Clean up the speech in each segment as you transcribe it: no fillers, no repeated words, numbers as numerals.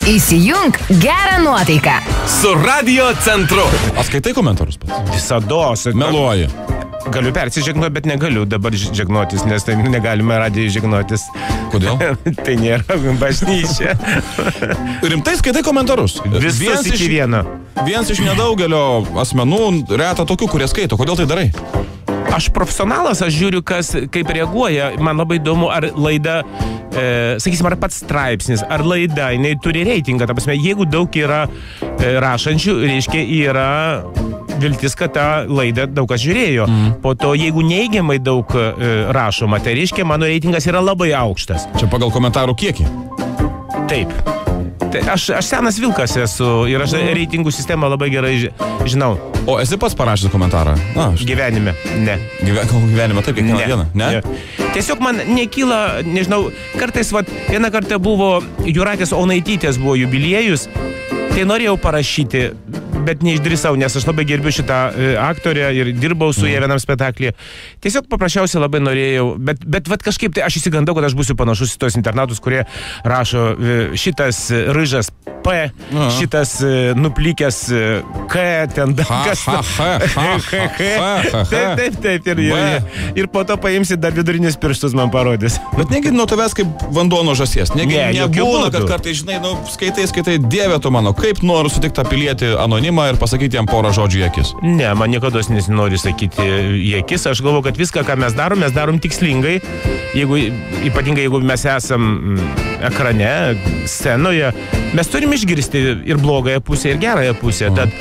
Įsijunk gerą nuotaiką su Radio Centru. Skaitai komentarus pats? Visados. Meluoji. Galiu persižegnuoti, bet negaliu dabar žegnotis, nes tai negalime radijoje žegnotis. Kodėl? Tai nėra bažnyčia. Rimtai skaitai komentarus? Visus iki vieno. Vienas iš nedaugelio asmenų, reta tokių, kurie skaito. Kodėl tai darai? Aš profesionalas, aš žiūriu, kaip reaguoja. Man labai įdomu, ar laida, sakysim, ar pats straipsnis, ar laida, jinai turi reitingą. Ta prasme, jeigu daug yra rašančių, reiškia, yra viltis, kad tą laidą daug kas žiūrėjo. Po to, jeigu neigiamai daug rašoma, tai reiškia, mano reitingas yra labai aukštas. Čia pagal komentarų kiekį? Taip. Tai aš senas vilkas esu ir aš reitingų sistemą labai gerai žinau. O esi pats parašęs komentarą? Na, Gyvenime, ne. Gyvenime taip, kiekvieną dieną, ne? Tiesiog man nekyla, nežinau, kartais, vieną kartą buvo Jūratės Onaitytės buvo jubiliejus, tai norėjau parašyti, bet neišdrįsau, nes aš labai gerbiu šitą aktorę ir dirbau su ją vienam spektaklyje. Tiesiog paprasčiausiai labai norėjau, bet kažkaip tai aš įsigandau, kad aš būsiu panašus į tos internatus, kurie rašo šitas ryžas P, šitas nuplikęs K, ten kas. Taip. Ir po to paimsi dar vidurinius pirštus man parodys. Bet negi nuo tavęs kaip vanduo nuo žąsies. Negi nebūna, kad kartai, žinai, skaitai, dieve tu mano, kaip noriu sutikti tą pilietį anonimą ir pasakyti jam porą žodžių į akis. Ne, man niekada nesinori sakyti į akis. Aš galvoju, kad viską, ką mes darom tikslingai. Ypatingai, jeigu mes esam ekrane, scenoje, mes turim išgirsti ir blogąją pusę, ir gerąją pusę. Tad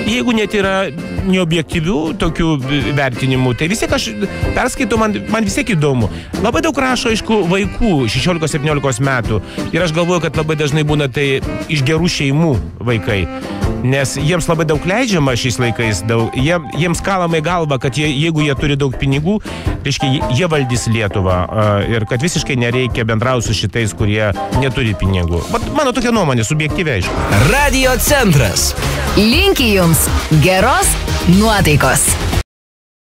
jeigu net yra neobjektyvių tokių vertinimų, tai vis tiek aš perskaitau, man vis tiek įdomu. Labai daug rašo, aišku, vaikų 16-17 metų. Ir aš galvoju, kad labai dažnai būna tai iš gerų šeimų vaikai. Nes jiems labai daug leidžiama šiais laikais, jiems kalama į galvą, kad jeigu jie turi daug pinigų, reiškia, jie valdys Lietuvą ir kad visiškai nereikia bendrauti su šitais, kurie neturi pinigų. Bet mano tokia nuomonė, subjektyviai, aišku. Radio Centras. Linki jums geros nuotaikos.